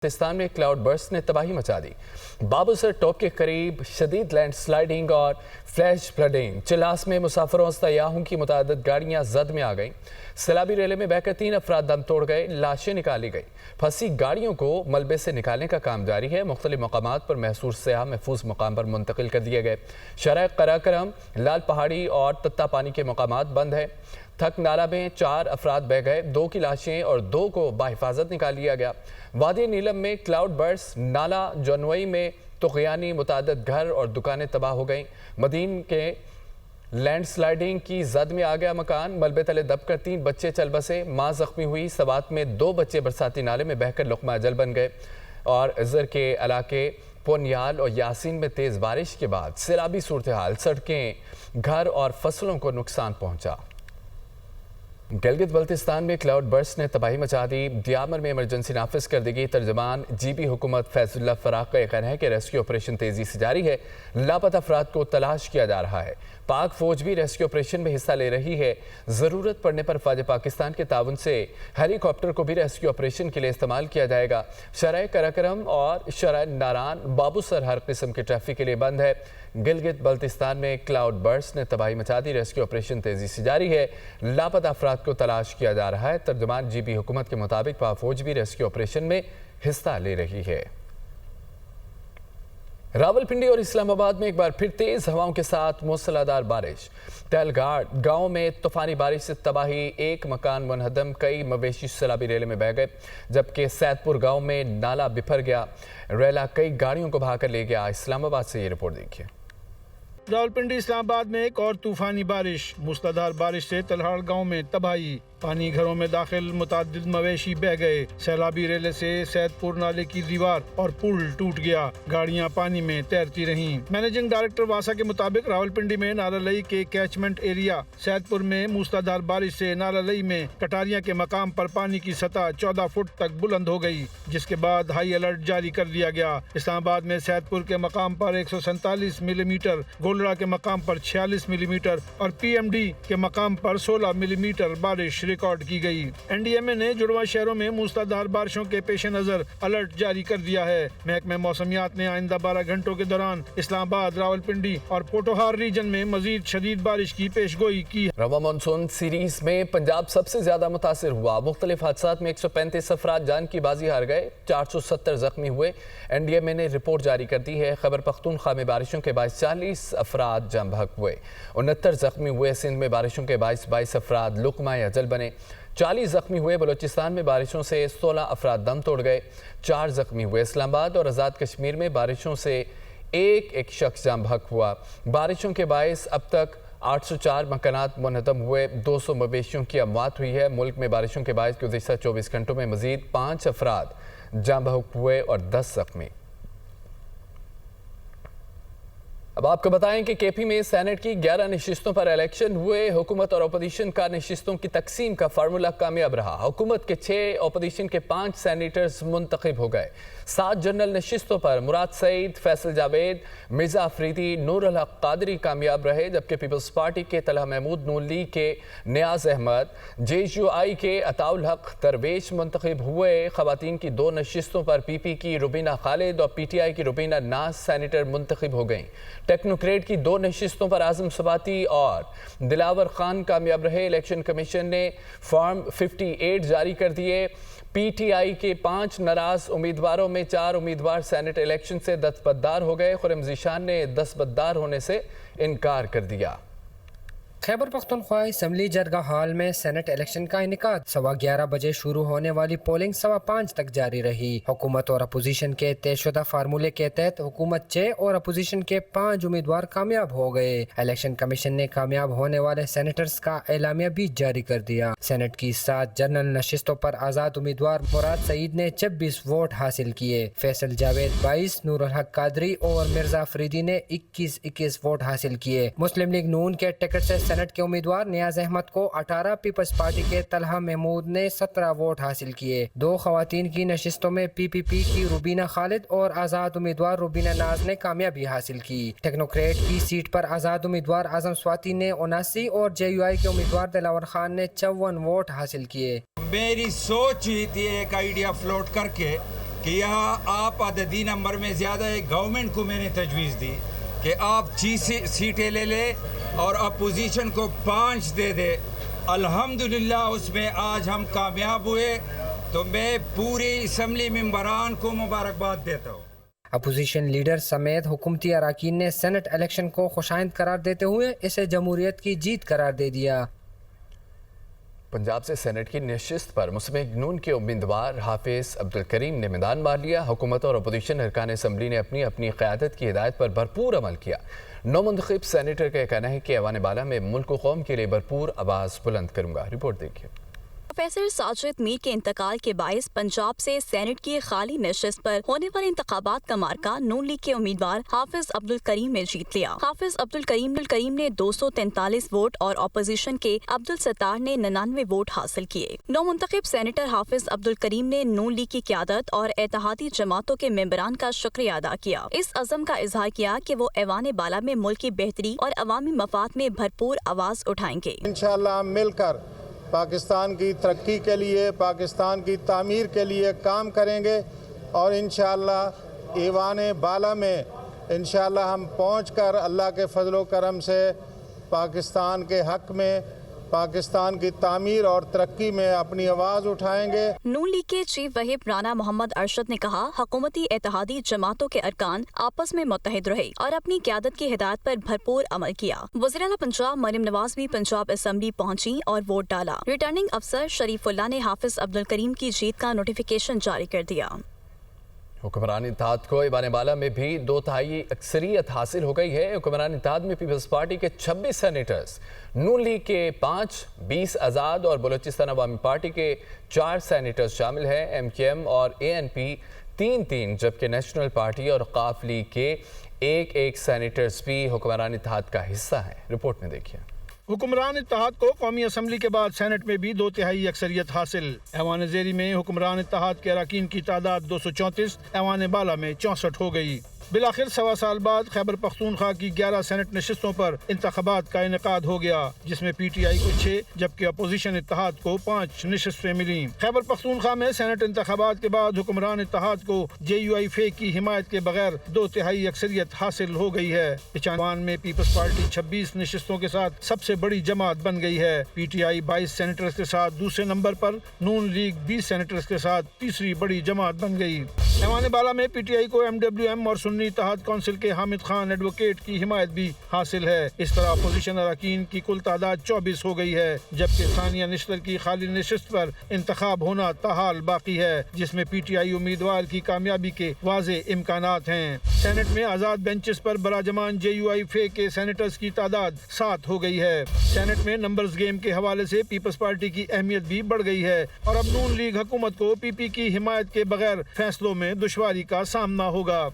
پاکستان میں cloud burst نے تباہی مچا دی۔ بابوسر ٹاپ کے قریب شدید لینڈ سلائیڈنگ اور فلیش فلڈنگ۔ چلاس میں مسافروں اور سیاحوں کی متعدد گاڑیاں زد میں آ گئیں۔ سیلابی ریلے میں بہہ کر 3 افراد دم توڑ گئے، لاشیں نکالی گئیں۔ پھنسی گاڑیوں کو ملبے سے نکالنے کا کام جاری ہے۔ مختلف مقامات پر محصور سیاح محفوظ مقام پر منتقل کر دیے گئے۔ شرح قراقرم، لال پہاڑی اور تتا پانی کے مقامات بند ہیں۔ تھک نالہ میں 4 افراد بہہ گئے، 2 کی لاشیں اور 2 کو بحفاظت نکال لیا گیا۔ وادی نیلم میں کلاؤڈ برسٹ، نالہ جنوئی میں طغیانی متعدد گھر اور دکانیں تباہ ہو گئیں۔ مدین کے لینڈ سلائیڈنگ کی زد میں آ گیا مکان، ملبے تلے دب کر 3 بچے چل بسے، ماں زخمی ہوئی۔ سوات میں 2 بچے برساتی نالے میں بہہ کر لقمہ اجل بن گئے اور ازر کے علاقے پونیال اور یاسین میں تیز بارش کے بعد سیلابی صورتحال، سڑکیں، گھر اور فصلوں کو نقصان پہنچا۔ گلگت بلتستان میں کلاؤڈ برسٹ نے تباہی مچا دی، دیامر میں ایمرجنسی نافذ کر دی گئی۔ ترجمان جی بی حکومت فیض اللہ فراق کا یہ کہنا ہے کہ ریسکیو آپریشن تیزی سے جاری ہے، لاپتہ افراد کو تلاش کیا جا رہا ہے۔ پاک فوج بھی ریسکیو آپریشن میں حصہ لے رہی ہے۔ ضرورت پڑنے پر فوج پاکستان کے تعاون سے ہیلی کاپٹر کو بھی ریسکیو آپریشن کے لیے استعمال کیا جائے گا۔ شرح قراقرم اور شرح ناران بابوسر ہر قسم کے ٹریفک کے لیے بند ہے۔ گلگت بلتستان میں کلاؤڈ برسٹ نے تباہی مچا دی، ریسکیو آپریشن تیزی سے جاری ہے، لاپتہ افراد کو تلاش کیا جا رہا ہے۔ ترجمان جی بی حکومت کے مطابق پاک فوج بھی ریسکیو آپریشن میں حصہ لے رہی ہے۔ راولپنڈی اور اسلام آباد میں ایک بار پھر تیز ہواؤں کے ساتھ موسلادھار بارش۔ تیل گھاٹ گاؤں میں طوفانی بارش سے تباہی، 1 مکان منہدم، کئی مویشی سیلابی ریلے میں بہہ گئے، جبکہ سید پور گاؤں میں نالہ بپھر گیا، ریلا کئی گاڑیوں کو بہا کر لے گیا۔ اسلام آباد سے یہ رپورٹ دیکھیے۔ راولپنڈی اسلام آباد میں ایک اور طوفانی بارش، موسلادھار بارش سے تلہاڑ گاؤں میں تباہی، پانی گھروں میں داخل، متعدد مویشی بہہ گئے۔ سیلابی ریلے سے سید پور نالے کی دیوار اور پل ٹوٹ گیا، گاڑیاں پانی میں تیرتی رہیں۔ مینیجنگ ڈائریکٹر واسا کے مطابق راولپنڈی میں نالہ لئی کے کیچمنٹ ایریا، سید پور میں موسلادھار بارش سے نالہ لئی میں کٹاریاں کے مقام پر پانی کی سطح 14 فٹ تک بلند ہو گئی، جس کے بعد ہائی الرٹ جاری کر دیا گیا۔ اسلام آباد میں سید پور کے مقام پر 147 ملی میٹر، گولڑا کے مقام پر 46 ملی میٹر اور پی ایم ڈی کے مقام پر 16 ملی میٹر بارش ریکارڈ کی گئی۔ این ڈی ایم اے نے جڑواں شہروں میں موسلادھار بارشوں کے پیش نظر الرٹ جاری کر دیا ہے۔ محکمہ موسمیات نے آئندہ 12 گھنٹوں کے دوران اسلام آباد، راولپنڈی اور پوٹوہار ریجن میں مزید شدید بارش کی پیش گوئی کی۔ رواں مانسون سیریز میں پنجاب سب سے زیادہ متاثر ہوا، مختلف حادثات میں 135 افراد جان کی بازی ہار گئے، 470 زخمی ہوئے۔ این ڈی ایم اے نے رپورٹ جاری کر دی ہے۔ خیبر پختونخوا میں بارشوں کے باعث 40 افراد جاں بحق ہوئے، 69 زخمی ہوئے۔ سندھ میں بارشوں کے باعث 22 افراد لقمہ اجل بنے، 40 زخمی ہوئے۔ بلوچستان میں بارشوں سے 16 افراد دم توڑ گئے، 4 زخمی ہوئے۔ اسلام آباد اور آزاد کشمیر میں بارشوں سے ایک شخص جاں بحق ہوا۔ بارشوں کے باعث اب تک 804 مکانات منہدم ہوئے، 200 مویشیوں کی اموات ہوئی ہے۔ ملک میں بارشوں کے باعث گزشتہ 24 گھنٹوں میں مزید 5 افراد جاں بحق ہوئے اور 10 زخمی۔ اب آپ کو بتائیں کہ کے پی میں سینٹ کی 11 نشستوں پر الیکشن ہوئے۔ حکومت اور اپوزیشن کا نشستوں کی تقسیم کا فارمولہ کامیاب رہا۔ حکومت کے 6، اپوزیشن کے 5 سینیٹرز منتخب ہو گئے۔ 7 جنرل نشستوں پر مراد سعید، فیصل جاوید، مرزا افریدی، نور الحق قادری کامیاب رہے، جبکہ پیپلز پارٹی کے طلحہ محمود، نون لیگ کے نیاز احمد، جے یو آئی کے عطاء الحق درویش منتخب ہوئے۔ خواتین کی 2 نشستوں پر پی پی کی روبینہ خالد اور پی ٹی آئی کی روبینہ ناز سینیٹر منتخب ہو گئیں۔ ٹیکنوکریٹ کی 2 نشستوں پر اعظم سباتی اور دلاور خان کامیاب رہے۔ الیکشن کمیشن نے فارم 58 جاری کر دیے۔ پی ٹی آئی کے 5 ناراض امیدواروں میں 4 امیدوار سینٹ الیکشن سے دستبردار ہو گئے۔ خرم ذیشان نے دستبردار ہونے سے انکار کر دیا۔ خیبر پختونخوا اسمبلی جرگہ ہال میں سینٹ الیکشن کا انعقاد 11:15 بجے شروع ہونے والی پولنگ 5:15 تک جاری رہی۔ حکومت اور اپوزیشن کے طے شدہ فارمولے کے تحت حکومت 6 اور اپوزیشن کے 5 امیدوار کامیاب ہو گئے۔ الیکشن کمیشن نے کامیاب ہونے والے سینیٹرز کا اعلامیہ بھی جاری کر دیا۔ سینٹ کی 7 جنرل نشستوں پر آزاد امیدوار مراد سعید نے 26 ووٹ حاصل کیے، فیصل جاوید 22، نور الحق قادری اور مرزا افریدی نے 21 ووٹ حاصل کیے۔ مسلم لیگ نون کے ٹکٹ سے سینٹ کے امیدوار نیاز احمد کو 18، پیپلز پارٹی کے طلحہ محمود نے 17 ووٹ حاصل کیے۔ 2 خواتین کی نشستوں میں پی پی پی کی روبینہ خالد اور آزاد امیدوار روبینہ ناز نے کامیابی حاصل کی۔ ٹیکنوکریٹ کی سیٹ پر آزاد امیدوار اعظم سواتی نے 79 اور جے یو آئی کے امیدوار دلاور خان نے 54 ووٹ حاصل کیے۔ میری سوچ ہی تھی ایک آئیڈیا فلوٹ کر کے کہ یہاں آپ عددی نمبر میں زیادہ ہے. گورنمنٹ کو میں نے تجویز دی کہ آپ 30 سیٹیں لے لیں اور اپوزیشن کو 5 دے دے. الحمدللہ اس میں آج ہم کامیاب ہوئے. تو میں پوری اسمبلی ممبران کو مبارکباد دیتا ہوں. اپوزیشن لیڈر سمیت حکومتی اراکین نے سینٹ الیکشن کو خوشائند قرار دیتے ہوئے اسے جمہوریت کی جیت قرار دے دیا. پنجاب سے سینٹ کی نشست پر مسلم نون کے امیدوار حافظ عبدالکریم نے میدان مار لیا. حکومت اور اپوزیشن ارکان اسمبلی نے اپنی اپنی قیادت کی ہدایت پر بھرپور عمل کیا. نو منتخب سینیٹر کا کہنا ہے کہ ایوان بالا میں ملک و قوم کے لیے بھرپور آواز بلند کروں گا. رپورٹ دیکھیے. پروفیسر ساجد میر کے انتقال کے باعث پنجاب سے سینٹ کی خالی نشست پر ہونے والے انتخابات کا مارکہ نون لیگ کے امیدوار حافظ عبدالکریم نے جیت لیا. حافظ عبدالکریم نے 243 ووٹ اور اپوزیشن کے عبدالستار نے 99 ووٹ حاصل کیے. نو منتخب سینیٹر حافظ عبدالکریم نے نون لیگ کی قیادت اور اتحادی جماعتوں کے ممبران کا شکریہ ادا کیا. اس عزم کا اظہار کیا کہ وہ ایوان بالا میں ملک کی بہتری اور عوامی مفاد میں بھرپور آواز اٹھائیں گے. انشاءاللہ ہم مل کر پاکستان کی ترقی کے لیے، پاکستان کی تعمیر کے لیے کام کریں گے اور انشاءاللہ ایوان بالا میں انشاءاللہ ہم پہنچ کر اللہ کے فضل و کرم سے پاکستان کے حق میں، پاکستان کی تعمیر اور ترقی میں اپنی آواز اٹھائیں گے. نون لیگ کے چیف وہیب رانا محمد ارشد نے کہا حکومتی اتحادی جماعتوں کے ارکان آپس میں متحد رہے اور اپنی قیادت کی ہدایت پر بھرپور عمل کیا. وزیر اعلیٰ پنجاب مریم نواز بھی پنجاب اسمبلی پہنچی اور ووٹ ڈالا. ریٹرننگ افسر شریف اللہ نے حافظ عبدالکریم کی جیت کا نوٹیفیکیشن جاری کر دیا. حکمران اتحاد کو ایوان بالا میں بھی 2/3 اکثریت حاصل ہو گئی ہے. حکمران اتحاد میں پیپلز پارٹی کے 26 سینیٹرز، نون لیگ کے 5، 20 آزاد اور بلوچستان عوامی پارٹی کے 4 سینیٹرز شامل ہیں. MKM اور ANP 3-3 جبکہ نیشنل پارٹی اور وقاف لیگ کے 1 سینیٹرز بھی حکمران اتحاد کا حصہ ہیں. رپورٹ میں دیکھیے. حکمران اتحاد کو قومی اسمبلی کے بعد سینٹ میں بھی 2/3 اکثریت حاصل. ایوان زیری میں حکمران اتحاد کے اراکین کی تعداد 234، ایوان بالا میں 64 ہو گئی. بالآخر 1.25 سال بعد خیبر پختونخوا کی 11 سینٹ نشستوں پر انتخابات کا انعقاد ہو گیا، جس میں PTI کو 6 جبکہ اپوزیشن اتحاد کو 5 نشستیں ملیں. خیبر پختونخوا میں سینٹ انتخابات کے بعد حکمران اتحاد کو JUI فے کی حمایت کے بغیر 2/3 اکثریت حاصل ہو گئی ہے. 95 میں پیپلز پارٹی 26 نشستوں کے ساتھ سب سے بڑی جماعت بن گئی ہے. PTI 22 سینیٹرز کے ساتھ دوسرے نمبر پر، نون لیگ 20 سینیٹرز کے ساتھ تیسری بڑی جماعت بن گئی. ایوان بالا میں PTI کو MWM اور سنی اتحاد کونسل کے حامد خان ایڈوکیٹ کی حمایت بھی حاصل ہے. اس طرح اپوزیشن اراکین کی کل تعداد 24 ہو گئی ہے، جبکہ ثانیہ نشتر کی خالی نشست پر انتخاب ہونا تاحال باقی ہے، جس میں PTI امیدوار کی کامیابی کے واضح امکانات ہیں. سینٹ میں آزاد بینچز پر براجمان JUI فے کے سینیٹرز کی تعداد 7 ہو گئی ہے. سینٹ میں نمبرز گیم کے حوالے سے پیپلز پارٹی کی اہمیت بھی بڑھ گئی ہے اور اب نون لیگ حکومت کو PP کی حمایت کے بغیر فیصلوں میں دشواری کا سامنا ہوگا.